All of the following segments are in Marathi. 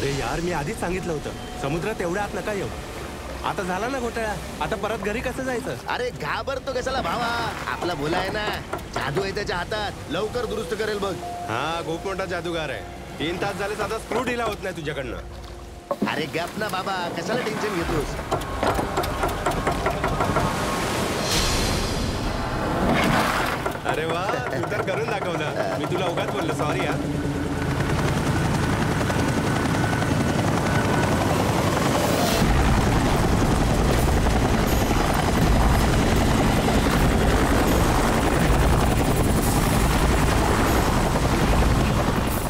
अरे यार, मी आधीच सांगितलं होतं समुद्रात एवढ्या आत नका येऊ. आता झाला ना घोटाळा, आता परत घरी कसं जायचं? अरे घाबरतो कशाला भावा, आपला भोला आहे ना, जादू आहे त्याच्या हातात, लवकर दुरुस्त करेल बघ. हा, खूप मोठा जादूगार आहे. 3 तास झाले आता स्क्रू ढिला होत नाही तुझ्याकडनं. अरे गप ना बाबा, कशाला टेन्शन घेतोस? अरे वा, तू तर करून दाखवलं. मी तुला उगाच बोललो, सॉरी यार.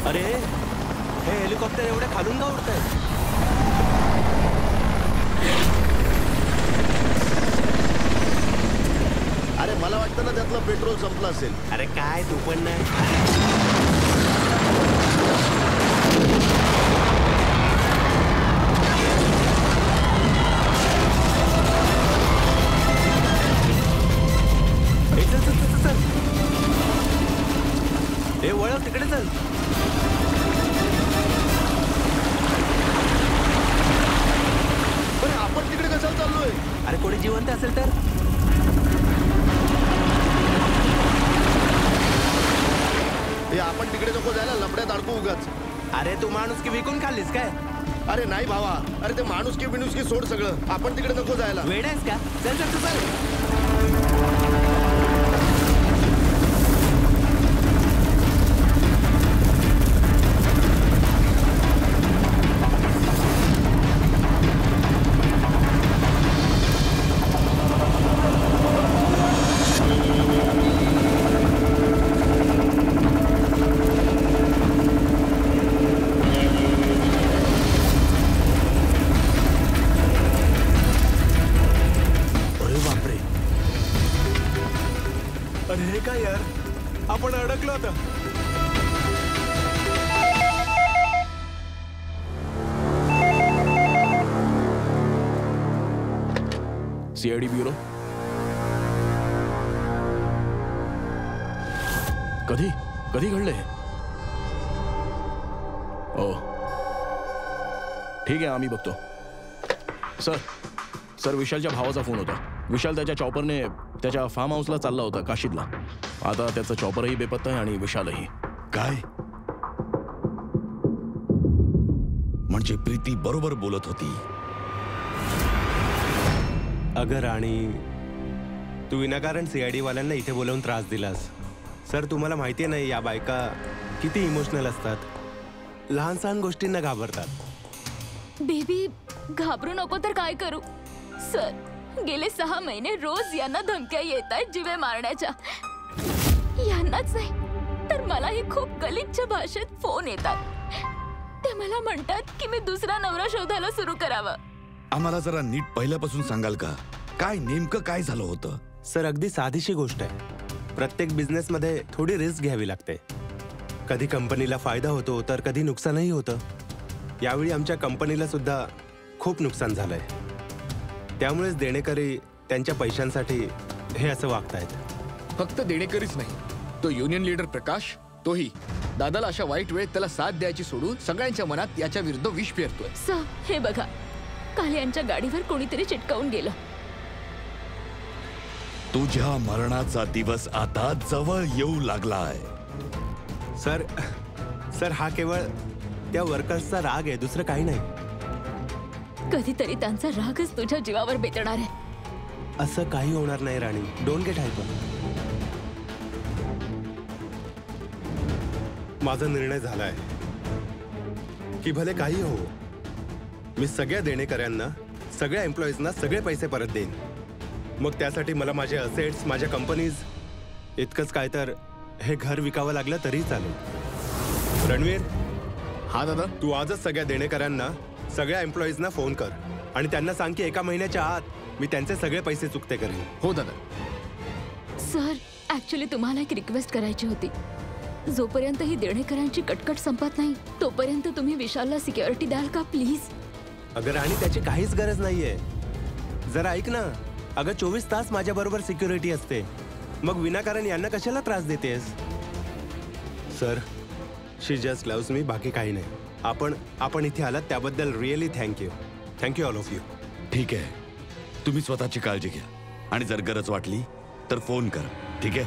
अरे हे हेलिकॉप्टर एवढ्या खालून का उडतंय? अरे मला वाटतं ना त्यातलं पेट्रोल संपलं असेल. अरे काय, तू पण नाही. चल, हे वळ, तिकडे चल. पण आपण तिकडे कशाला चाललोय? अरे कोणी जिवंत असेल तर? हे आपण तिकडे नको जायला, लफड्यात अडकू उगाच. अरे तू माणूस की विकून खाल्लीस काय? अरे नाही भावा, अरे ते माणुसकी बिनुसकी सोड सगळं, आपण तिकडे नको जायला. वेड आहेस का? चल चल चल. अरे हे काय यार, आपण अडकलो आता. CID bureau. कधी कधी घडले? ओ ठीक आहे, आम्ही बघतो. सर विशालच्या भावाचा फोन होता. विशाल त्याच्या चॉपरने त्याच्या फार्म हाऊसला चालला होता काशीदला. आता त्याचं चॉपरही बेपत्ता आहे आणि विशालही. काय म्हणजे प्रीती बरोबर बोलत होती? अगं राणी, तू विनाकारण सीआयडी वाल्यांना इथे बोलवून त्रास दिलास. सर, तुम्हाला माहिती आहे नाही, या बायका किती इमोशनल असतात, लहान सहान गोष्टींना घाबरतात. बेबी, घाबरू नको तर काय करू? सर, गेले 6 महिने रोज यांना धमक्या येत आहेत जीवे मारण्याच्या. यांनाच नाही तर मलाही खूप गलिच्छ भाषेत फोन येतात. ते मला म्हणतात की मी दुसरा नवरा शोधायला सुरू करावं. आम्हाला जरा नीट पहिल्यापासून सांगाल का, काय नेमकं काय झालं होतं? सर, अगदी साधीशी गोष्ट आहे. प्रत्येक बिझनेसमध्ये थोडी रिस्क घ्यावी लागते. कधी कंपनीला फायदा होतो तर कधी नुकसानही होतं. यावेळी आमच्या कंपनीला सुद्धा खूप नुकसान झालंय. त्यामुळेच देणेकरी त्यांच्या पैशांसाठी हे असं वागतायत. फक्त देणेकरीच नाही, तो युनियन लीडर प्रकाश, तोही दादाला अशा वाईट वेळेत त्याला साथ द्यायची सोडून सगळ्यांच्या मनात याच्या विरुद्ध विष पेरतोय. सर, हे बघा, काल यांच्या गाडीवर कोणीतरी चिटकावून गेलं. तुझ्या मरणाचा दिवस आता जवळ येऊ लागलाय. सर हा केवळ त्या वर्कर्सचा राग आहे, दुसरं काही नाही. कधीतरी त्यांचा रागच तुझ्या जीवावर बेतणार आहे. असं काही होणार नाही राणी, डोंट गेट हायपर. माझा निर्णय झालाय की भले काही हो, मी सगळ्या देणेकऱ्यांना, सगळ्या एम्प्लॉईजना सगळे पैसे परत देईन. मग त्यासाठी मला माझे असेट्स, माझ्या कंपनीज, इतकंच काय तर हे घर विकावं लागलं तरी चालेल. रणवीर, हा दादा, तू आजच सगळ्या देणेकऱ्यांना, सगळ्या एम्प्लॉईजना फोन कर आणि त्यांना सांग की 1 महिन्याच्या आत मी त्यांचे सगळे पैसे चुकते करेन. हो दादा. सर, ऍक्च्युली तुम्हाला एक रिक्वेस्ट करायची होती. जोपर्यंत ही देणेकऱ्यांची कटकट संपत नाही तोपर्यंत तुम्ही विशालला सिक्युरिटी द्याल का प्लीज? अगं राणी, त्याची काहीच गरज नाहीये. जरा ऐक ना, अगं 24 तास माझ्या बरोबर सिक्युरिटी असते, मग विनाकारण यांना कशाला त्रास देतेस? सर, शी जस्ट लव्स मी, बाकी काही नाही. आपण इथे आलात त्याबद्दल really thank you all of you. ठीक आहे, तुम्ही स्वतःची काळजी घ्या आणि जर गरज वाटली तर फोन कर. ठीक आहे?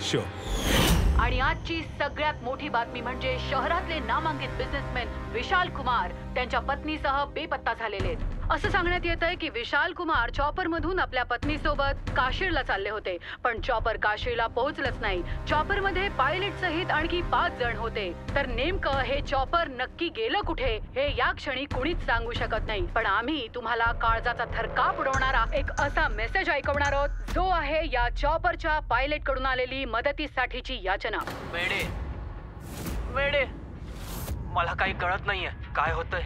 शुअर. आणि आजची सगळ्यात मोठी बातमी म्हणजे शहरातले नामांकित बिझनेसमॅन विशाल कुमार त्यांच्या पत्नीसह बेपत्ता झालेले आहेत. असं सांगण्यात येत आहे की विशाल कुमार चॉपर मधून आपल्या पत्नीसोबत काशीरला चालले होते, पण चॉपर काशीरला पोहोचलंच नाही. चॉपर मध्ये पायलट सहित आणखी 5 जण होते. तर नेमकं हे चॉपर नक्की गेलं कुठे हे या क्षणी कुणीच सांगू शकत नाही. पण आम्ही तुम्हाला काळजाचा थरकाप उडवणारा एक असा मेसेज ऐकवणार आहोत जो आहे या चॉपरच्या पायलट कडून आलेली मदतीसाठीची याचना. वेडे, मला काही कळत नाहीये काय होतंय.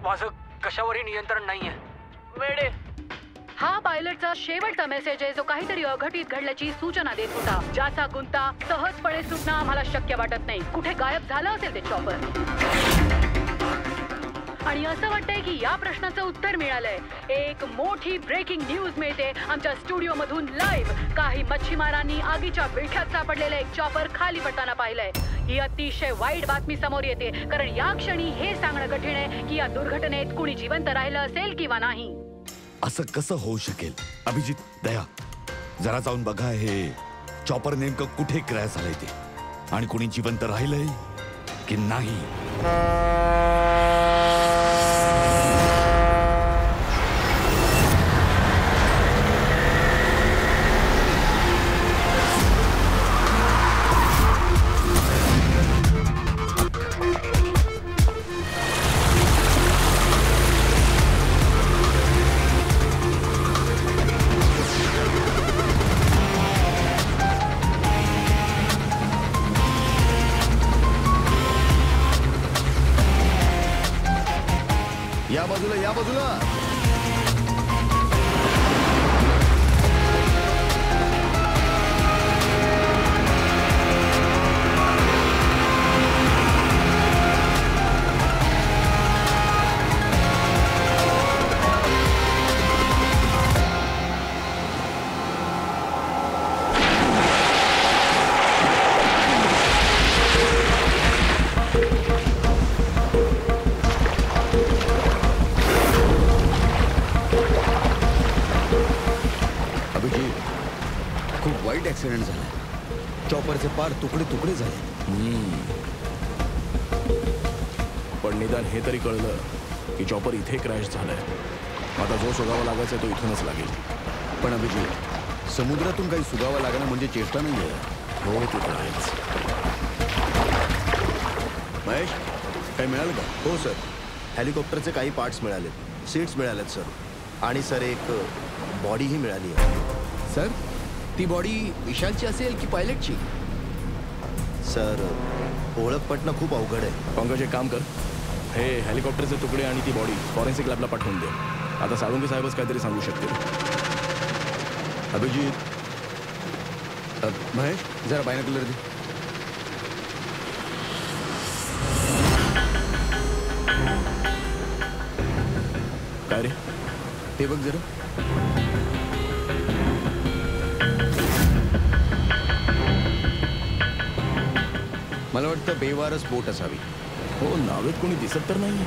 माझं कशावरही नियंत्रण नाहीये. वेडे. हा पायलटचा शेवटचा मेसेज आहे जो काहीतरी अघटित घडल्याची सूचना देत होता, ज्याचा गुंता सहजपणे सुटणं आम्हाला शक्य वाटत नाही. कुठे गायब झालं असेल ते चॉपर. आणि असं वाटतंय की या प्रश्नाचं उत्तर मिळालंय. एक मोठी ब्रेकिंग न्यूज मिळते आमच्या स्टुडिओ मधून लाईव्ह. काही मच्छीमारांनी आगीच्या विळख्यात सापडलेलं एक चॉपर खाली पडताना पाहिलंय. ही अतिशय वाईट बातमी समोर येते, कारण या क्षणी हे सांगणं कठीण आहे की या दुर्घटनेत कुणी जिवंत राहिलं असेल किंवा नाही. असं कसं होऊ शकेल? अभिजित, दया, जरा जाऊन बघा हे चॉपर नेमकं कुठे क्रॅश झालंय ते, आणि कुणी जिवंत राहिलंय की नाही. या बाजूला. ऍक्सिडेंट झाला. चॉपरचे पार तुकडे तुकडे झाले. पण निदान हे तरी कळलं की चॉपर इथे क्रॅश झालाय. आता जो सुगावा लागायचा तो इथूनच लागेल. पण अभिजित, समुद्रातून काही सुगावा लागणं म्हणजे चेष्टा नाहीये. हो, ते तर आहेच. महेश, काही मिळालं का? हो सर, हेलिकॉप्टरचे काही पार्ट्स मिळाले, सीट्स मिळालेत सर, आणि सर एक बॉडीही मिळाली आहे. सर, ती बॉडी विशालची असेल की पायलटची? सर, ओळख पटणं खूप अवघड आहे. पंकज, एक काम कर, हे हेलिकॉप्टरचे तुकडे आणि ती बॉडी फॉरेन्सिक लॅबला पाठवून दे. आता साळुंके साहेबच काहीतरी सांगू शकतील. अभिजित, महेश, जरा बायनॉक्युलर दे. काय रे, ते बघ जरा. मला वाटतं बेवारस बोट असावी. हो, नावेत कोणी दिसत तर नाही.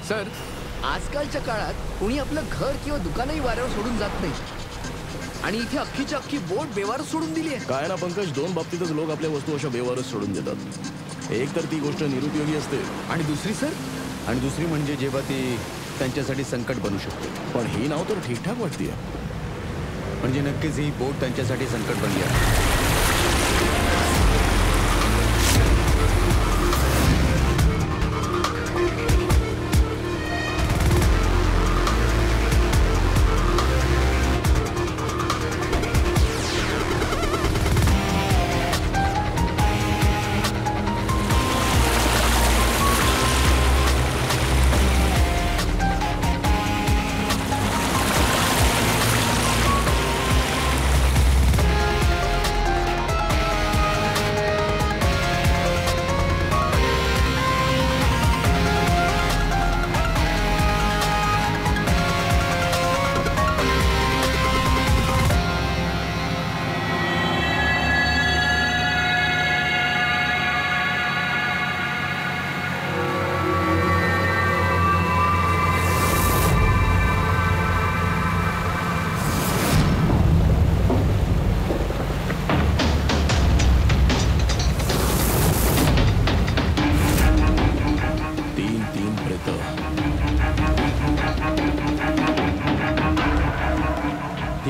सर, आजकालच्या काळात कुणी आपलं घर किंवा दुकानही वाऱ्यावर सोडून जात नाही, आणि इथे अख्खीच्या अख्खी बोट बेवारस सोडून दिली आहे. काय ना पंकज, दोन बाबतीतच लोक आपल्या वस्तू अशा बेवारस सोडून देतात. एक तर ती गोष्ट निरुपयोगी असते, आणि दुसरी म्हणजे जेव्हा ती त्यांच्यासाठी संकट बनू शकते. पण ही नाव तर ठीकठाक वाटतेय. म्हणजे नक्कीच ही बोट त्यांच्यासाठी संकट बनली आहे.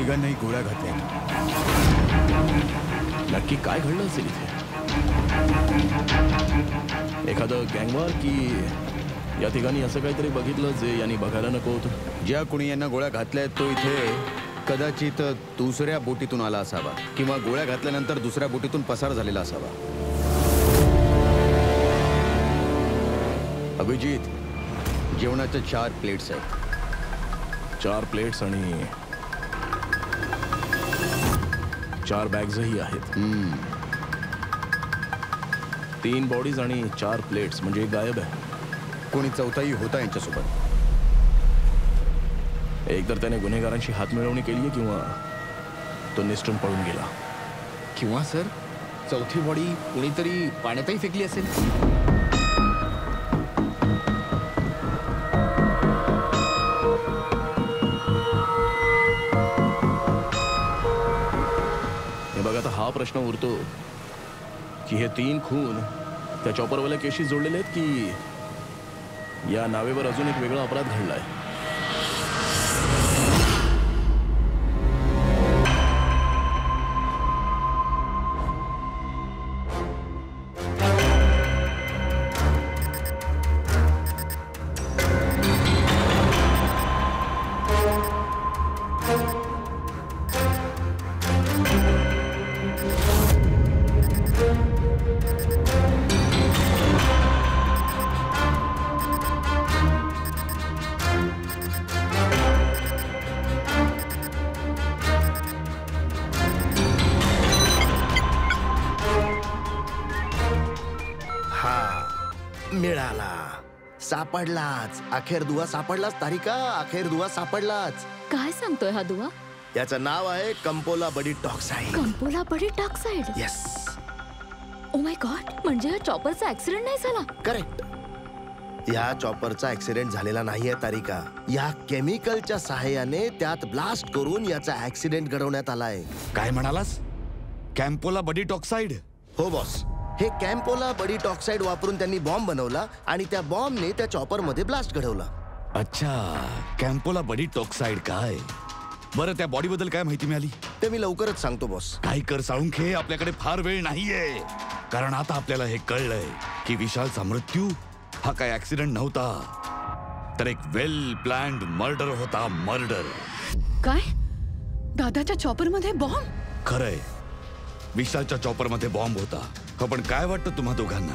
तिघांनाही गोळ्या घातल्या. नक्की काय घडलं असेल इथे? एखादं गँगवॉर की या ठिकाणी असं काहीतरी बघितलं जे यांनी बघायला नको होतं? ज्या कुणी यांना गोळ्या घातल्यात तो इथे कदाचित दुसऱ्या बोटीतून आला असावा किंवा गोळ्या घातल्यानंतर दुसऱ्या बोटीतून पसार झालेला असावा. अभिजित, जेवणाच्या 4 प्लेट्स आहेत. 4 प्लेट्स आणि 4 बॅग्सही आहेत. 3 बॉडीज आणि 4 प्लेट्स म्हणजे एक गायब आहे. कोणी चौथाही होता यांच्यासोबत. एकतर त्याने गुन्हेगारांशी हातमिळवणी केली किंवा तो निसटून पळून गेला. किंवा सर चौथी बॉडी कुणीतरी पाण्यातही फेकली असेल. हे बघा, आता हा प्रश्न उरतो की हे 3 खून त्या चॉपरवाल्या केशी जोडलेले आहेत की या नावेवर अजून एक वेगळा अपराध घडलाय. मिळाला, सापडलाच. अखेर दुवा सापडलाच तारिका, अखेर दुवा सापडलाच. काय सांगतोय हा दुवा? याचं नाव आहे कंपोला बडी टॉक्साइड. कंपोला बडी टॉक्साइड. येस. ओ माय गॉड, म्हणजे या चॉपरचा ऍक्सिडेंट नाही झाला? करेक्ट. या चॉपरचा ऍक्सिडेंट झालेला नाहीये तारिका. या केमिकलच्या सहाय्याने त्यात ब्लास्ट करून याचा ऍक्सिडेंट घडवण्यात आलाय. काय म्हणालास? कॅम्पोला बडी टॉक्साइड? हो बॉस, हे कॅम्पोला बडी टॉक्साइड वापरून त्यांनी बॉम्ब बनवला आणि त्या बॉम्बने त्या चॉपर मध्ये ब्लास्ट घडवला. अच्छा, कॅम्पोला बडी टॉक्साइड काय? बरं, त्या बॉडी बद्दल काय माहिती मिळाली? ते मी लवकरच सांगतो बॉस. काय कर साळुंखे, आपल्याकडे फार वेळ नाहीये. कारण आता आपल्याला हे कळलंय की विशालचा मृत्यू हा काय ऍक्सिडेंट नव्हता, तर एक वेल प्लॅन्ड मर्डर होता. मर्डर. काय? दादाच्या चॉपर मध्ये बॉम्ब? खरंय, विशालच्या चॉपर मध्ये बॉम्ब होता. हो, पण काय वाटतं तुम्हा दोघांना?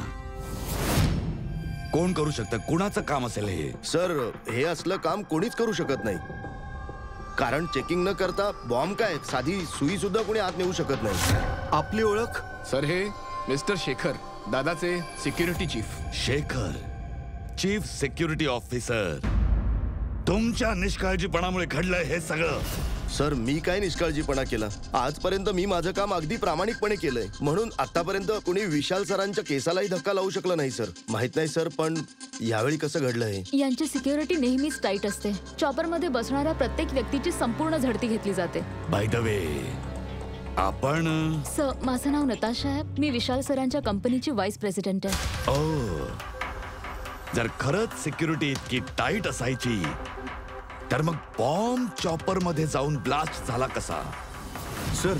कोण करू शकतं? कुणाचं काम असेल हे? सर, हे असलं काम कोणीच करू शकत नाही. कारण चेकिंग न करता बॉम्ब काय साधी सुई सुद्धा कोणी आत नेऊ शकत नाही. आपली ओळख? सर, हे मिस्टर शेखर, दादाचे security chief. Shekhar, chief security officer. तुमच्या निष्काळजीपणामुळे घडलंय हे सगळं. सर, मी काय निष्काळजीपणा केला? आजपर्यंत मी माझं काम अगदी प्रामाणिकपणे केलंय. म्हणून आतापर्यंत कोणी विशाल सरांच्या केसालाही धक्का लावू शकला नाही सर. माहित नाही सर, पण यावेळी कसं घडलं हे? यांची सिक्युरिटी नेहमीच टाईट असते. चॉपर मध्ये बसणाऱ्या प्रत्येक व्यक्तीची संपूर्ण झडती घेतली जाते. बाय द वे, आपण? माझं नाव नताशा आहे. मी विशाल सरांच्या कंपनीची व्हाईस प्रेसिडेंट आहे. ओ, जर खरंच सिक्युरिटी इतकी टाईट असायची तर मग बॉम्ब चॉपर मध्ये जाऊन ब्लास्ट झाला कसा? सर,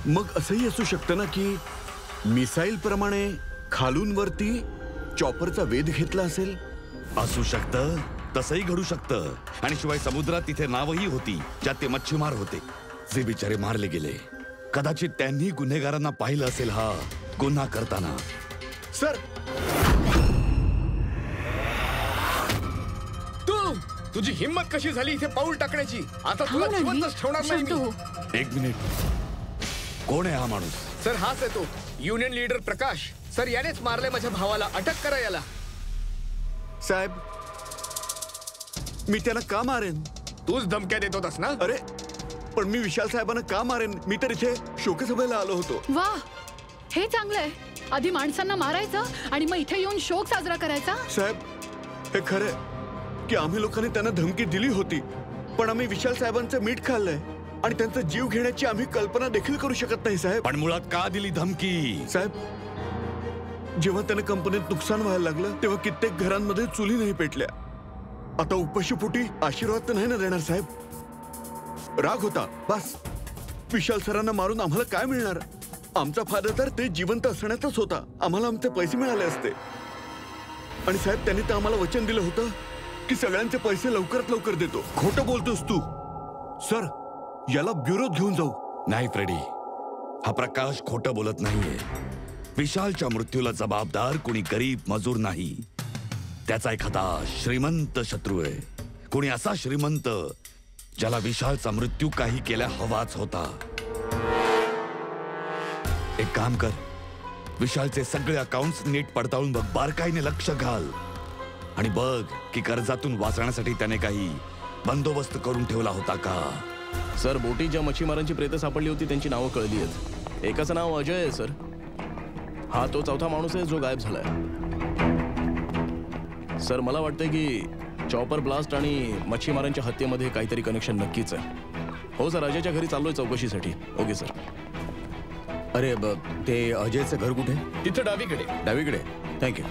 मग असंही असू शकतं ना की मिसाईल प्रमाणे खालून वरती चॉपरचा वेध घेतला असेल? असू शकतं, तसंही घडू शकतं. आणि शिवाय समुद्रात तिथे नावही होती ज्यात ते मच्छीमार होते, जे बिचारे मारले गेले. कदाचित त्यांनी गुन्हेगारांना पाहिलं असेल हा गुन्हा करताना. सर, तुझी हिम्मत कशी झाली इथे पाऊल टाकण्याची? आता तुला जिवंतच ठेवणार नाही मी. एक मिनिट, कोण आहे हा माणूस? सर, हाच आहे तो युनियन लीडर प्रकाश. सर, यानेच मारले माझ्या भावाला. अटक करा याला. साहेब, मी त्याला का मारेन? तूच धमक्या देत होतास ना? अरे, पण मी विशाल साहेबांना का मारेन? मी तर इथे शोकसभेला आलो होतो. वा, हे चांगलंय. आधी माणसांना मारायचं आणि मग इथे येऊन शोक साजरा करायचा. साहेब, हे खरंय की आम्ही लोकांनी त्यांना धमकी दिली होती, पण आम्ही विशाल साहेबांचं मीठ खाल्लंय आणि त्यांचा जीव घेण्याची आम्ही कल्पना देखील करू शकत नाही साहेब. पण मुळात का दिली धमकी? साहेब, जेव्हा त्यांना कंपनीत नुकसान व्हायला लागलं तेव्हा कित्येक घरांमध्ये चुली नाही पेटल्या. आता उपाशीपोटी आशीर्वाद तर नाही ना देणार साहेब? राग होता बस. विशाल सरांना मारून आम्हाला काय मिळणार? आमचा फायदा तर ते जिवंत असण्याचाच होता. आम्हाला आमचे पैसे मिळाले असते. आणि साहेब, त्यांनी तर आम्हाला वचन दिलं होतं की सगळ्यांचे पैसे लवकरात लवकर देतो. खोटं बोलतोस तू. सर, याला ब्युरोत घेऊन जाऊ. नाही फ्रेडी, हा प्रकाश खोटं बोलत नाहीये. विशालच्या मृत्यूला जबाबदार कोणी गरीब मजूर नाही, त्याचा एखादा श्रीमंत शत्रू आहे. कोणी असा श्रीमंत ज्याला विशालचा मृत्यू काही केल्या हवाच होता. एक काम कर, विशालचे सगळे अकाउंट्स नीट पडताळून बघ. बारकाईने लक्ष घाल आणि बघ की कर्जातून वाचण्यासाठी त्याने काही बंदोबस्त करून ठेवला होता का. सर, बोटीत ज्या मच्छीमारांची प्रेतं सापडली होती त्यांची नावं कळली आहेत. एकाचं नाव अजय आहे सर. हा तो चौथा माणूस आहे जो गायब झालाय. सर, मला वाटतंय की चॉपर ब्लास्ट आणि मच्छीमारांच्या हत्येमध्ये काहीतरी कनेक्शन नक्कीच आहे. हो सर, अजयच्या घरी चाललोय चौकशीसाठी. Okay sir. अरे ते अजयचं घर कुठे? तिथे डावीकडे. डावीकडे. थँक्यू.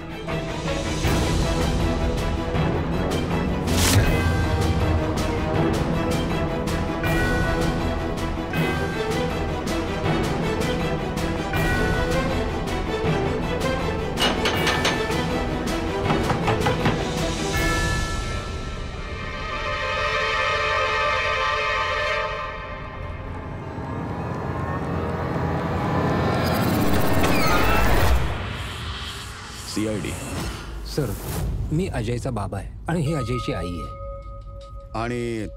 CID. सर, मी अजयचा बाबा आहे आणि ही अजयची आई आहे. आणि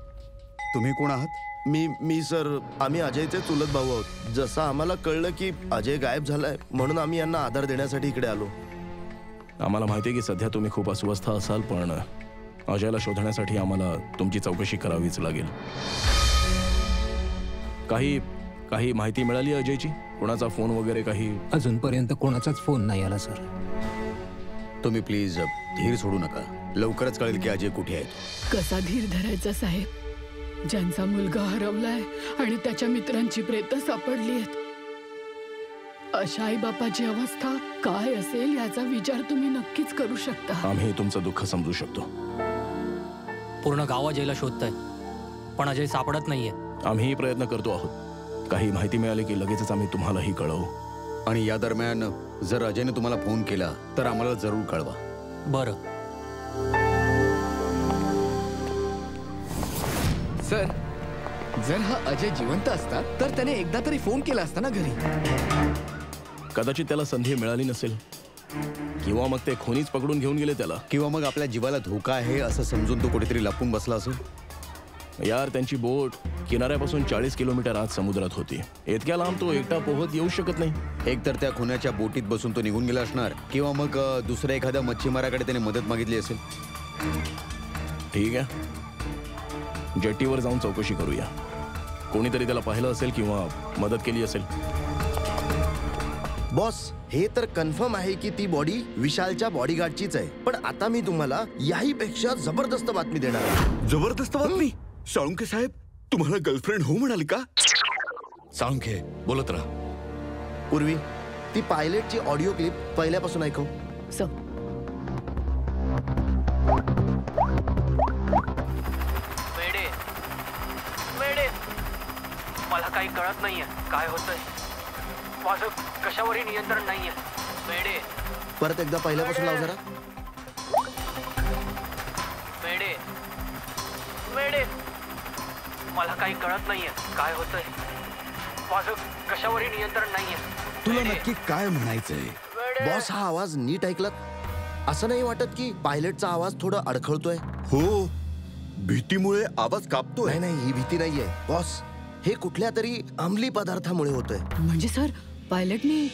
तुम्ही कोण आहात? मी सर, आम्ही अजयचे चुलत भाऊ आहोत. जसं आम्हाला कळलं की अजय गायब झालाय म्हणून आम्ही यांना आधार देण्यासाठी इकडे आलो. आम्हाला माहिती आहे की सध्या तुम्ही खूप अस्वस्थ असाल, पण अजयला शोधण्यासाठी आम्हाला तुमची चौकशी करावीच लागेल. काही माहिती मिळाली अजयची? कोणाचा फोन वगैरे काही? अजूनपर्यंत कोणाचाच फोन नाही आला सर. तुम्ही प्लीज धीर सोडू नका. लवकरच कळेल की अजय कुठे आहे. कसा धीर धरायचा साहेब? ज्यांचा मुलगा हरवलाय आणि त्याच्या मित्रांची प्रेतं सापडली आहेत. अशा आई बापाची अवस्था काय असेल याचा विचार तुम्ही नक्कीच करू शकता. आम्ही तुमचं दुःख समजू शकतो. पूर्ण गाव अजयला शोधतंय, पण अजय सापडत नाहीये. आम्ही प्रयत्न करतो आहोत. काही माहिती मिळाली की लगेचच आम्ही तुम्हालाही कळवू. आणि या दरम्यान जर अजयने तुम्हाला फोन केला तर आम्हाला जरूर कळवा. बरं. सर, जर हा अजय जिवंत असता तर त्याने एकदा तरी फोन केला असता ना घरी. कदाचित त्याला संधी मिळाली नसेल, किंवा मग ते खुनीच पकडून घेऊन गेले त्याला. किंवा मग आपल्या जीवाला धोका आहे असं समजून तो कुठेतरी लपून बसला असेल. यार, त्यांची बोट किनाऱ्यापासून 40 किलोमीटर आत समुद्रात होती. इतक्या लांब तो एकटा पोहत येऊ शकत नाही. एकतर त्या खुन्याच्या बोटीत बसून तो निघून गेला असणार, किंवा मग दुसऱ्या एखाद्या मच्छीमाराकडे त्याने मदत मागितली असेल. ठीक आहे, जेट्टीवर जाऊन चौकशी करूया. कोणीतरी त्याला पाहिलं असेल किंवा मदत केली असेल. बॉस, हे तर कन्फर्म आहे की ती बॉडी विशालच्या बॉडीगार्डचीच आहे. पण आता मी तुम्हाला याहीपेक्षा जबरदस्त बातमी देणार आहे. जबरदस्त बातमी? साळुंखे साहेब, तुम्हाला गर्लफ्रेंड हो म्हणाली का? साळुंखे, बोलत राहा. पूर्वी ती पायलटची ऑडिओ क्लिप पहिल्यापासून ऐकव. वेडे, मला काही कळत नाहीये काय होतंय. माझं कशावरही नियंत्रण नाहीये. वेडे, परत एकदा पहिल्यापासून लाव जरा. वेडे, मला काही कळत नाहीये काय होतंय. माझं कशावरही नियंत्रण नाहीये. तुला नक्की काय म्हणायचंय? बॉस, हा आवाज नीट ऐकलात? असं नाही वाटत की पायलटचा आवाज थोडा अडखळतोय? हो, भीतीमुळे आवाज कापतोय. नाही, ही भीती नाहीये बॉस. हे कुठल्या तरी अंमली पदार्थामुळे होतंय. म्हणजे सर, पायलटने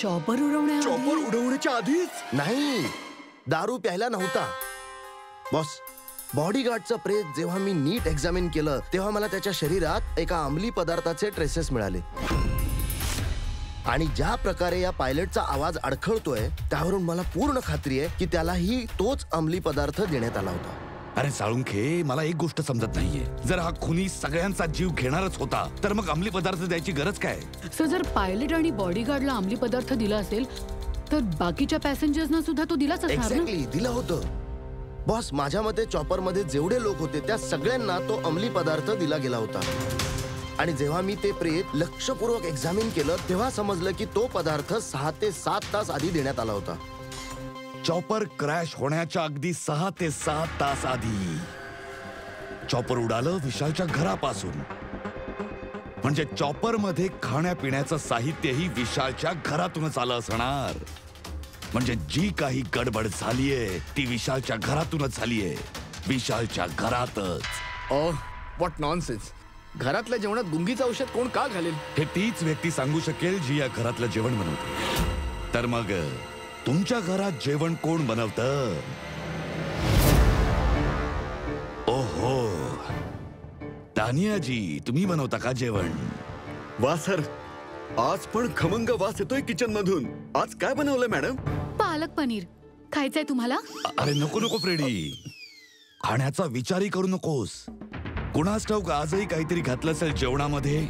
चॉपर उडवण्याच्या आधीच? नाही, दारू प्यायला नव्हता. बॉस, बॉडीगार्डचं प्रेत जेव्हा मी नीट एक्झामिन केलं तेव्हा मला त्याच्या शरीरात एका अंमली पदार्थाचे ट्रेसेस मिळाले. आणि ज्या प्रकारे या पायलटचा आवाज अडखळतोय त्यावरून मला पूर्ण खात्री आहे की त्यालाही तोच अंमली पदार्थ देण्यात आला होता. अरे साळुंखे, मला एक गोष्ट समजत नाहीये. जर हा खुनी सगळ्यांचा जीव घेणारच होता तर मग अंमली पदार्थ द्यायची गरज काय? सर, जर पायलट आणि बॉडीगार्डला अंमली पदार्थ दिला असेल तर बाकीच्या पॅसेंजर्सना सुद्धा तो दिलाच असणार ना? एक्झॅक्टली, दिलं होतं. बॉस, माझ्या मते चॉपरमध्ये जेवढे लोक होते त्या सगळ्यांना तो अंमली पदार्थ दिला गेला होता. आणि जेव्हा मी ते प्रेत लक्षपूर्वक एक्झामिन केलं तेव्हा समजलं की तो पदार्थ 6 ते 7 तास आधी देण्यात आला होता. चॉपर क्रॅश होण्याच्या अगदी 6 ते 7 तास आधी चॉपर उडालं विशालच्या घरापासून. म्हणजे चॉपर मध्ये खाण्यापिण्याचं साहित्यही विशालच्या घरातूनच आलं असणार. म्हणजे जी काही गडबड झालीये ती विशालच्या घरातूनच झालीये. विशालच्या घरातच. What nonsense. घरातल्या जेवणात गुंगीचं औषध कोण का घालेल? हे तीच व्यक्ती सांगू शकेल जी या घरातलं जेवण बनवते. तर मग तुमच्या घरात जेवण कोण बनवतं? ओहो, तानियाजी, तुम्ही बनवता का जेवण? वा सर, आज पण खमंग वास येतोय किचन मधून. आज काय बनवलंय मॅडम? पालक पनीर खायचंय तुम्हाला? अरे नको नको फ्रेडी, खाण्याचा विचारही करू नकोस. कुणास ठाऊक आजही काहीतरी घातलं असेल जेवणामध्ये.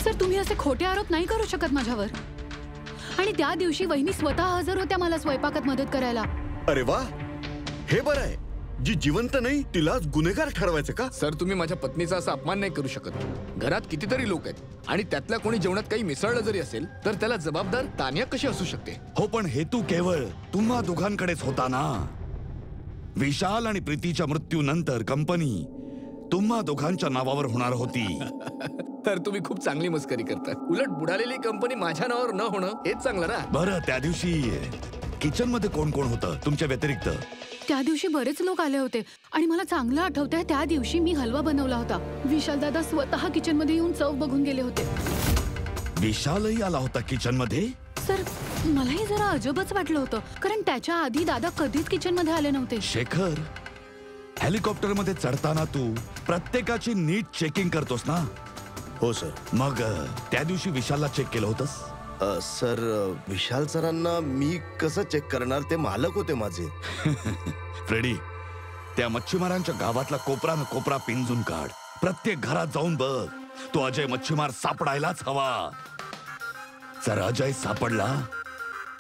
सर, तुम्ही असे खोटे आरोप नाही करू शकत माझ्यावर. आणि त्या दिवशी वहिनी स्वतः हजर होत्या मला स्वयंपाकात मदत करायला. अरे वा, हे बरं आहे. जी जिवंत नाही तिलाच गुन्हेगार ठरवायचं का? सर, तुम्ही माझ्या पत्नीचा असा अपमान नाही करू शकत. घरात कितीतरी लोक आहेत आणि त्यातल्या कोणी जेवणात काही मिसळलं जरी असेल तर त्याला जबाबदार तानिया कशी असू शकते? हो, पण हेतू केवळ तुम्हा दोघांकडेच होता ना. विशाल आणि प्रीतीच्या मृत्यूनंतर कंपनी तुम्हा दोघांच्या नावावर होणार होती. तर तुम्ही खूप चांगली मस्करी करता. उलट बुडालेली कंपनी माझ्या नावावर न होणं हेच चांगलं ना. बरं, त्या दिवशी किचन मध्ये कोण कोण होतं तुमच्या व्यतिरिक्त? त्या दिवशी बरेच लोक आले होते आणि मला चांगलं आठवतंय त्या दिवशी मी हलवा बनवला होता. विशाल दादा स्वतः किचन मध्ये येऊन चव बघून गेले होते. विशालही आला होता किचन मध्ये? सर, मलाही जरा अजबच वाटलं होतं कारण त्याच्या आधी दादा कधीच किचन मध्ये आले नव्हते. शेखर, हेलिकॉप्टर मध्ये चढताना तू प्रत्येकाची नीट चेकिंग करतोस ना? हो सर. मग त्या दिवशी विशालला चेक केलं होतंस? सर, विशाल सरांना मी कसं चेक करणार? ते मालक होते माझे. फ्रेडी, त्या मच्छीमारांच्या गावातला कोपरा न कोपरा पिंजून काढ. प्रत्येक घरात जाऊन बघ. तो अजय मच्छीमार सापडायलाच हवा. जर अजय सापडला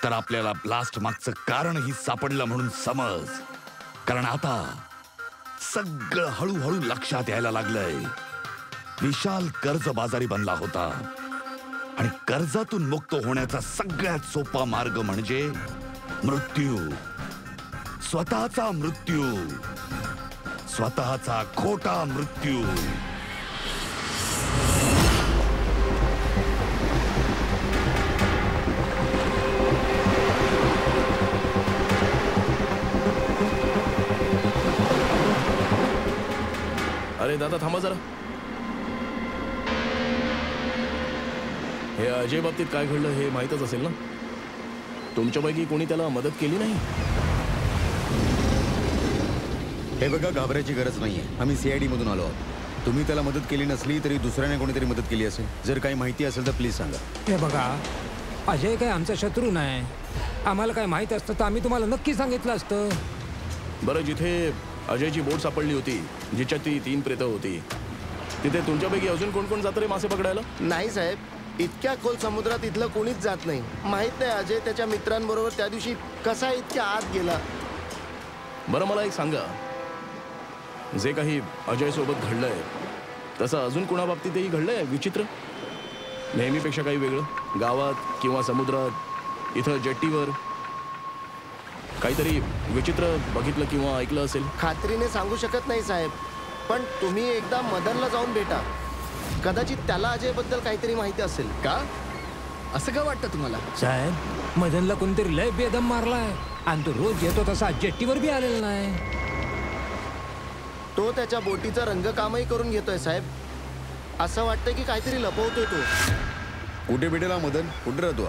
तर आपल्याला ब्लास्ट मागचं कारणही सापडलं म्हणून समज. कारण आता सगळं हळूहळू लक्षात यायला लागलंय. विशाल कर्जबाजारी बनला होता आणि कर्जातून मुक्त होण्याचा सगळ्यात सोपा मार्ग म्हणजे मृत्यू. स्वतःचा मृत्यू, स्वतःचा खोटा मृत्यू. अरे दादा, थांबा जरा. हे अजय बाबतीत काय घडलं हे माहीतच असेल ना? तुमच्यापैकी कोणी त्याला मदत केली नाही? हे बघा, घाबरायची गरज नाहीये. आम्ही CID मधून आलो आहोत. तुम्ही त्याला मदत केली नसली तरी दुसऱ्याने कोणीतरी मदत केली असेल. जर काही माहिती असेल तर प्लीज सांगा. हे बघा, अजय काय आमचा शत्रू नाही. आम्हाला काय माहित असतं तर आम्ही तुम्हाला नक्की सांगितलं असतं. बरं, जिथे अजयची बोट सापडली होती, जिच्यात ती 3 प्रेतं होती, तिथे तुमच्यापैकी अजून कोण कोण जातं रे मासे पकडायला? नाही साहेब, इतक्या खोल समुद्रात इथलं कोणीच जात नाही. माहित नाही अजय त्याच्या मित्रांबरोबर त्या दिवशी कसा इतक्या आत गेला. बरं, मला एक सांगा, जे काही अजय सोबत घडलंय तसं अजून कोणाबाबतीतही घडलंय विचित्र? नेहमीपेक्षा काही वेगळं? गावात किंवा समुद्रात, इथं जेट्टीवर काहीतरी विचित्र बघितलं किंवा ऐकलं असेल? खात्रीने सांगू शकत नाही साहेब, पण तुम्ही एकदा मदनला जाऊन भेटा. कदाचित त्याला अजय बद्दल काहीतरी माहिती असेल. का? असं का वाटतं तुम्हाला? साहेब, मदनला कोणतरी लय बेदम मारलाय आणि तो रोज येतो तसा जेट्टीवर बी आलेला नाही. तो त्याच्या बोटीचं रंगकामही करून घेतोय साहेब. असं वाटतं की काहीतरी लपवतोय तो. कुठे भेटेला मदन? कुठे राहतो?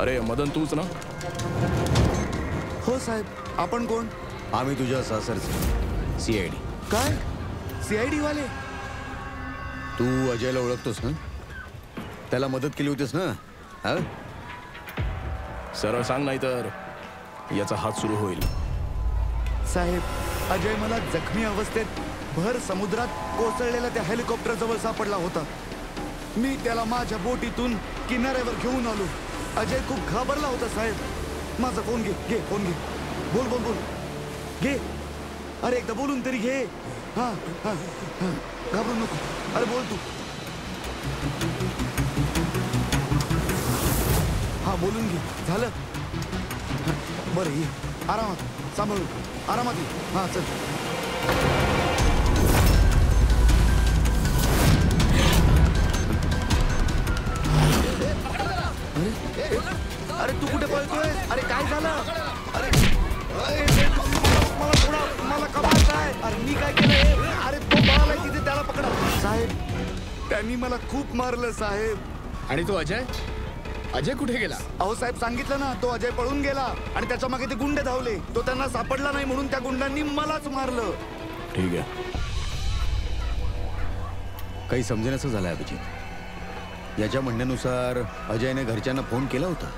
अरे मदन, तूच ना? हो साहेब. आपण कोण? आम्ही तुझ्या सासरचे CID. काय? CID वाले? तू अजयला ओळखतोस ना? त्याला मदत केली होतीस ना? सरळ सांग, नाही तर याचा हात सुरू होईल. साहेब, अजय मला जखमी अवस्थेत भर समुद्रात कोसळलेल्या त्या हेलिकॉप्टर जवळ सापडला होता. मी त्याला माझ्या बोटीतून किनाऱ्यावर घेऊन आलो. अजय खूप घाबरला होता साहेब. माझा फोन घे फोन घे. बोल बोल बोल घे. अरे एकदा बोलून तरी घे. हा हा हा, घाबरू नको. अरे बोल तू. हा बोलून घे. झालं. बरं ये आरामात सांभाळू. आरामात ये. हा चल. अरे तू कुठे पळतोय? अरे काय झालं? अरे मला कमाल आहे. अरे मी काय केलं? अरे तो पळालाय तिथे, त्याला पकडा. साहेब, त्यांनी मला खूप मारलं साहेब. आणि तो अजय कुठे गेला? अहो साहेब, सांगितलं ना, तो अजय पळून गेला आणि त्याच्या मागे ते गुंडे धावले. तो त्यांना सापडला नाही म्हणून त्या गुंडांनी मलाच मारलं. ठीक आहे. काही समजेनाचं झालं अभिजित. याच्या म्हणण्यानुसार अजयने घरच्यांना फोन केला होता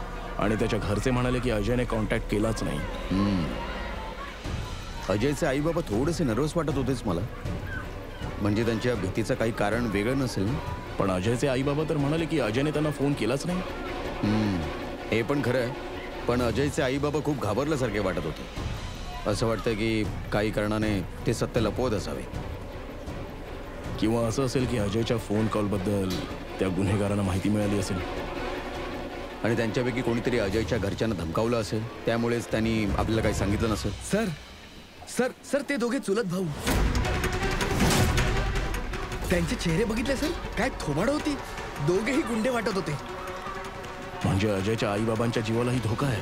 आणि त्याच्या घरचे म्हणाले की अजयने कॉन्टॅक्ट केलाच नाही. अजयचे आई बाबा थोडेसे नर्वस वाटत होतेच मला. म्हणजे त्यांच्या भीतीचं काही कारण वेगळं नसेल ना? पण अजयचे आई बाबा तर म्हणाले की अजयने त्यांना फोन केलाच नाही. हे पण खरं आहे. पण अजयचे आई बाबा खूप घाबरल्यासारखे वाटत होते. असं वाटतं की काही कारणाने ते सत्य लपवत असावे. किंवा असं असेल की अजयच्या फोन कॉलबद्दल त्या गुन्हेगारांना माहिती मिळाली असेल आणि त्यांच्यापैकी कोणीतरी अजयच्या घरच्यांना धमकावलं असेल. त्यामुळेच त्यांनी आपल्याला काही सांगितलं नसेल. सर सर सर ते दोघे चुलत भाऊ. त्यांचे चेहरे बघितले सर? काय थोबाड होती. दोघेही गुंडे वाटत होते. म्हणजे अजयच्या आई बाबांच्या जीवालाही धोका आहे.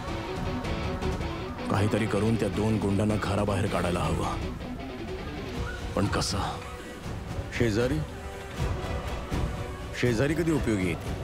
काहीतरी करून त्या दोन गुंडांना घराबाहेर काढायला हवं. पण कसं? शेजारी कधी उपयोगी येते?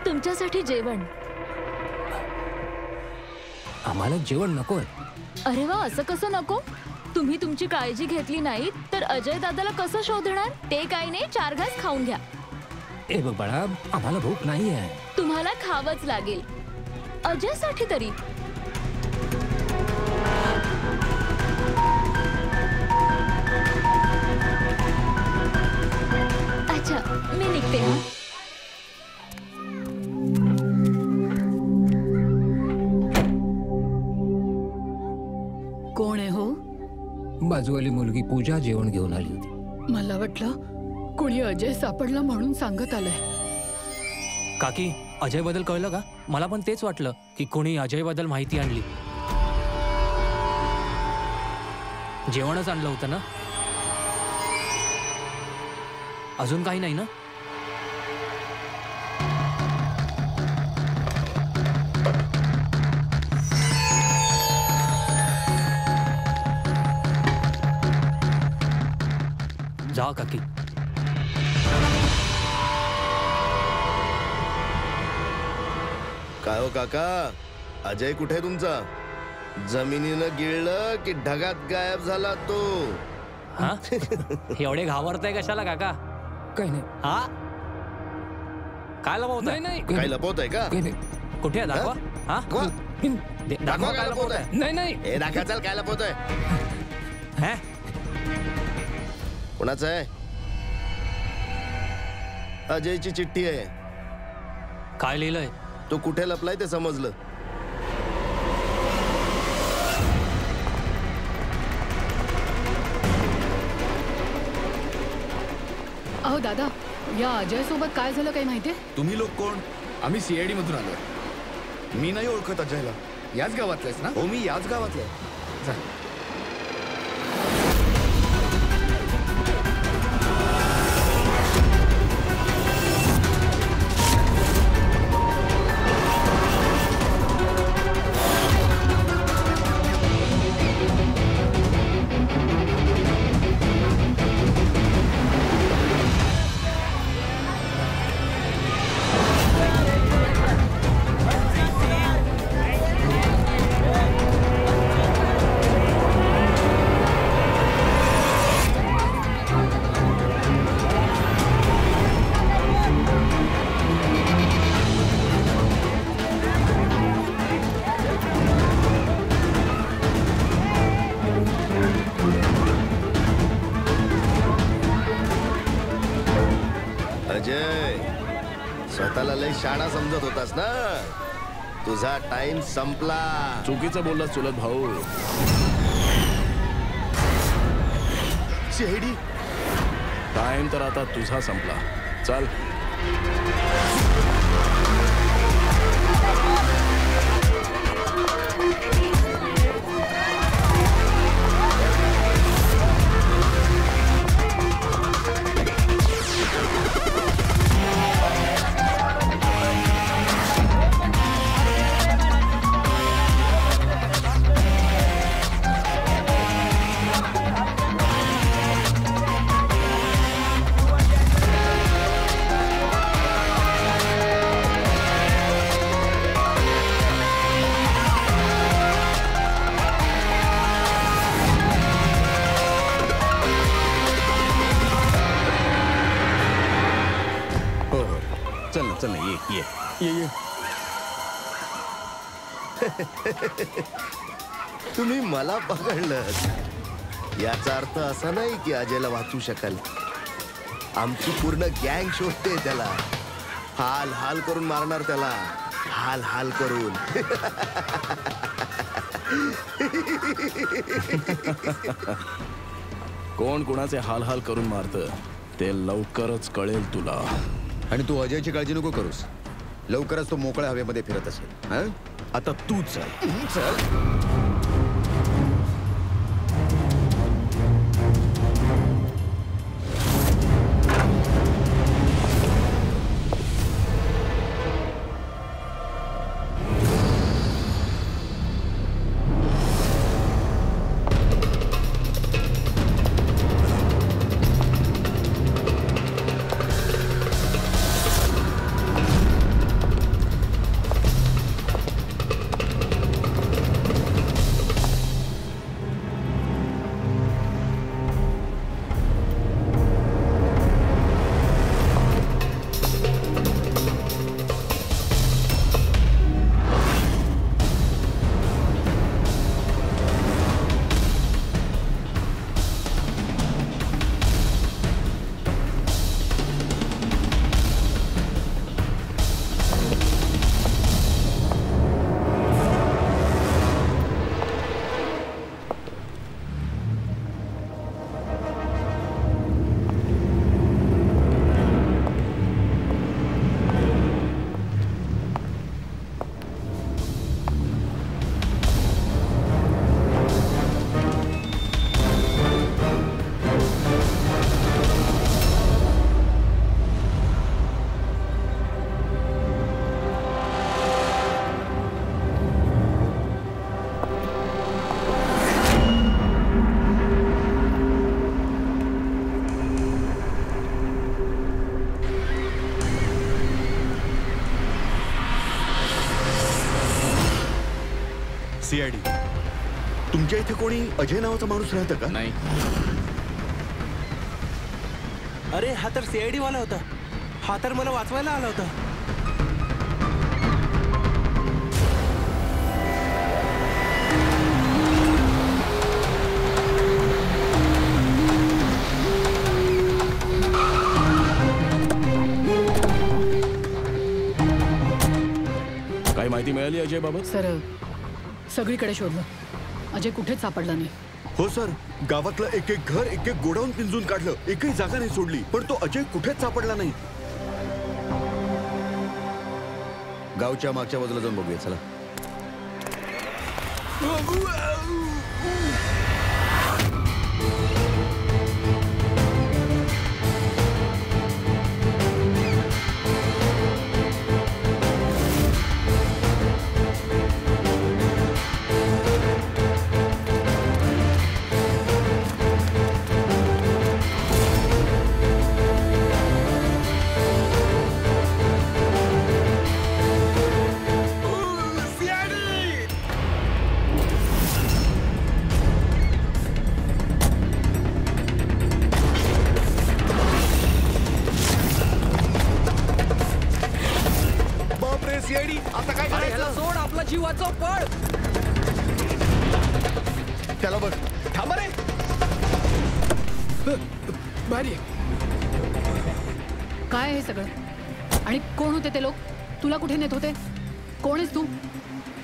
तुमच्यासाठी जेवण. आम्हाला जेवण नकोय. अरे वा, असं कसं नको? तुम्ही तुमची काळजी घेतली नाही तर अजय दादाला कसं शोधणार? ते काही नाही, 4 घास खाऊन घ्या. ए बघ बाळा, आम्हाला भूक नाहीये. तुम्हाला खावंच लागेल, अजयसाठी तरी. अच्छा, मी निघते. हा, कोण आहे हो? बाजूवाली मुलगी पूजा जेवण घेऊन आली होती. मला वाटलं कोणी अजय सापडला म्हणून सांगत आलंय. काकी, अजय बद्दल कळलं का? मला पण तेच वाटलं की कोणी अजय बद्दल माहिती आणली. जेवणच आणलं होतं ना? अजून काही नाही ना? जा काकी. काय हो काका, अजय कुठे तुमचा? जमिनीनं गिळलं की ढगात गायब झाला तो? हा? एवढे घाबरताय कशाला काका? काही नाही. हा, काय लपवताय? नाही काय लपवताय का? कुठे आहे? दाखवा. हा, दाखवा काय लपवताय. नाही हे दाखवा. चल, काय लपवताय? कोणाचं आहे? अजयची चिठ्ठी आहे. काय लिहिलंय? तो कुठे लपलाय ते समजलं. अहो दादा, या अजय सोबत काय झालं काही माहितीये? तुम्ही लोक कोण? आम्ही CID मधून आलोय. मी नाही ओळखत अजयला. याच गावातलेस ना? हो, मी याच गावातले. शाणा समजत होतास ना? तुझा टाइम संपला. चुकीचं बोललास चुलत भाऊ. सीआयडी टाइम तर आता तुझा संपला. चल. चल ना ये. तुम्ही मला पकडलं. याचा अर्थ असा नाही की अजयला वाचू शकाल. आमची पूर्ण गँग शोधते त्याला. हाल हाल करून मारणार त्याला. हाल हाल करून. कोण कोणाचे हाल हाल करून मारतं ते लवकरच कळेल तुला. आणि तू अजयची काळजी नको करूस. लवकरच तो मोकळ्या हवेमध्ये फिरत असेल. हा? आता तू चल. सीआयडी तुमच्या इथे कोणी अजय नावाचा माणूस राहतं का? नाही. अरे हा तर सीआयडी वाला होता. हा तर मला वाचवायला आला होता. काही माहिती मिळाली अजय बाबत? सर सगळीकडे शोधलं. अजय कुठेच सापडला नाही. हो सर, गावातलं एक एक घर एक एक गोडाऊन पिंजून काढलं. एकही जागा नाही सोडली, पण तो अजय कुठेच सापडला नाही. गावच्या मागच्या बाजूला जाऊन बघूया चला. आता काय करायचं? सोड आपला जीव वाचव. पळ. त्याला बघ. थांबा रे. भारी. काय आहे सगळं आणि कोण होते ते लोक? तुला कुठे नेत होते? कोण आहेस तू?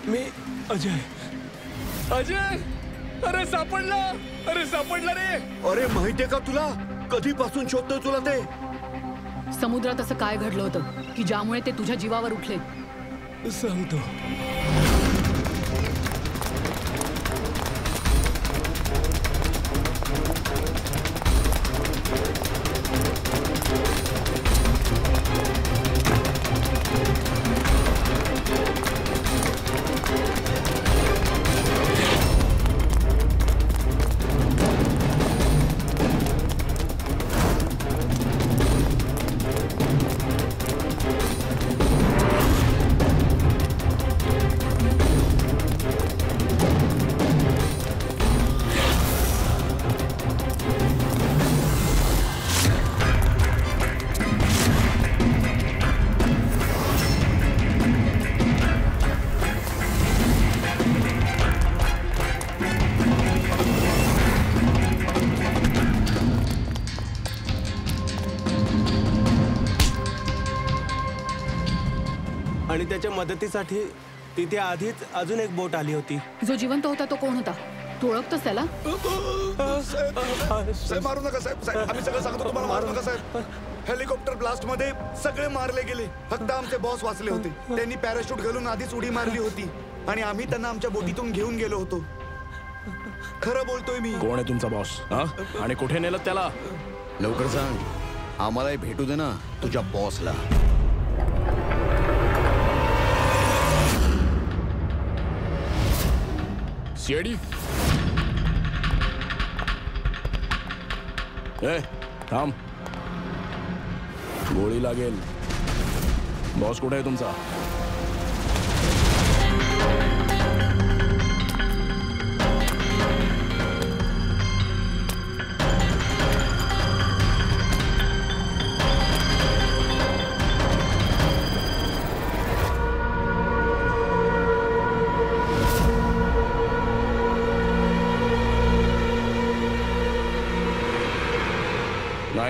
मी अजय. अजय, अरे सापडला, अरे सापडला रे. अरे माहितीये का तुला, कधीपासून शोधतोय तुला ते? समुद्रात असं काय घडलं होतं की ज्यामुळे ते तुझ्या जीवावर उठले? सांगतो. आणि त्याच्या मदतीसाठी तिथे आधीच अजून एक बोट आली होती. जो जिवंत होता तो कोण होता? तू ओळखतोस त्याला? साहेब मारू नका साहेब. साहेब आम्ही सगळं सांगतो तुम्हाला, मारू नका साहेब. हेलिकॉप्टर ब्लास्ट मध्ये सगळे मारले गेले, फक्त आमचे बॉस वाचले होते. त्यांनी पॅराशूट घालून आधीच उडी मारली होती आणि आम्ही त्यांना आमच्या बोटीतून घेऊन गेलो होतो. खरं बोलतोय मी. कोण आहे तुमचा बॉस? आणि कुठे नेलं त्याला? लवकर सांग, आम्हालाही भेटू दे ना तुझ्या बॉसला. सीआयडी. ए थांब, गोळी लागेल. बॉस कुठे आहे तुमचा?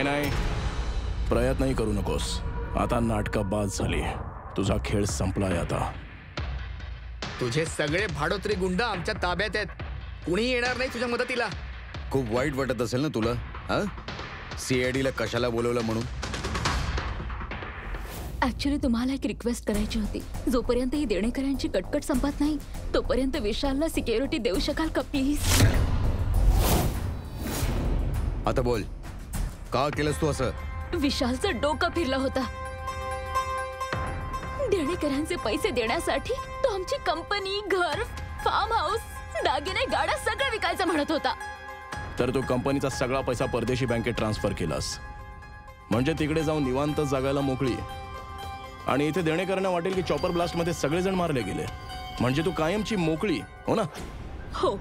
नाही, प्रयत्नही करू नकोस. आता नाटकाबाज झाली, तुझा खेळ संपलाय. आता तुझे सगळे भाडोत्री गुंड आमच्या ताब्यात आहेत. कुणी येणार नाही तुझ्या मदतीला. खूप वाईट वाटत असेल ना तुला? सीआयडीला कशाला बोलवलं म्हणून? ऍक्च्युली तुम्हाला एक रिक्वेस्ट करायची होती. जोपर्यंत ही देणेकऱ्यांची कटकट संपत नाही तोपर्यंत विशालला सिक्युरिटी देऊ शकाल का प्लीज? आता बोल, का केलंस तू असं? विशालचं डोकं फिरलं होता. देणेकऱ्यांचे पैसे देण्यासाठी तो आमची कंपनी, घर, फार्म हाऊस, दागिने, गाड्या सगळं विकायचं म्हणत होता. तर तू कंपनीचा सगळा पैसा परदेशी बँकेत ट्रान्सफर केलास, म्हणजे तिकडे जाऊन निवांत जागायला मोकळी. आणि इथे देणेकऱ्यांना वाटेल की चॉपर ब्लास्ट मध्ये सगळेजण मारले गेले, म्हणजे तू कायमची मोकळी, हो ना? हो,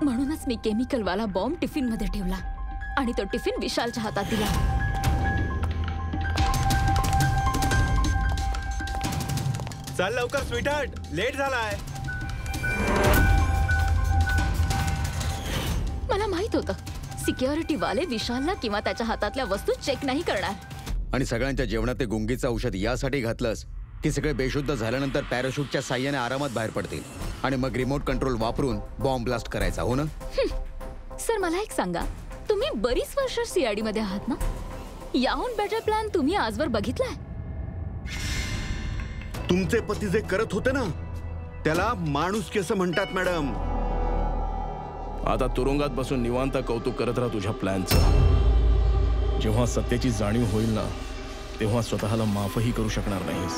म्हणूनच मी केमिकलवाला बॉम्ब टिफिन मध्ये ठेवला आणि तो टिफिन विशालच्या हातात दिला. चल लवकर स्वीटहार्ट, लेट झालाय. मला माहित होतं सिक्युरिटी वाले विशालला किंवा त्याच्या हातातल्या वस्तू चेक नाही करणार. आणि सगळ्यांच्या जेवणात ते गुंगीचं औषध यासाठी घातलंस की सगळे बेशुद्ध झाल्यानंतर पॅराशूटच्या साह्याने आरामात बाहेर पडतील आणि मग रिमोट कंट्रोल वापरून बॉम्ब ब्लास्ट करायचा, हो ना? सर मला एक सांगा, तुम्ही बरीच वर्ष सीआयडी मध्ये आहात ना? याहून बेटर प्लॅन तुम्ही आजवर बघितलाय? तुमचे पती जे करत होते ना त्याला माणुसकी असं म्हणतात मॅडम. आता तुरुंगात बसून निवांत कौतुक करत राहा तुझ्या प्लॅनचं. जेव्हा सत्तेची जाणीव होईल ना तेव्हा स्वतःला माफही करू शकणार नाहीस.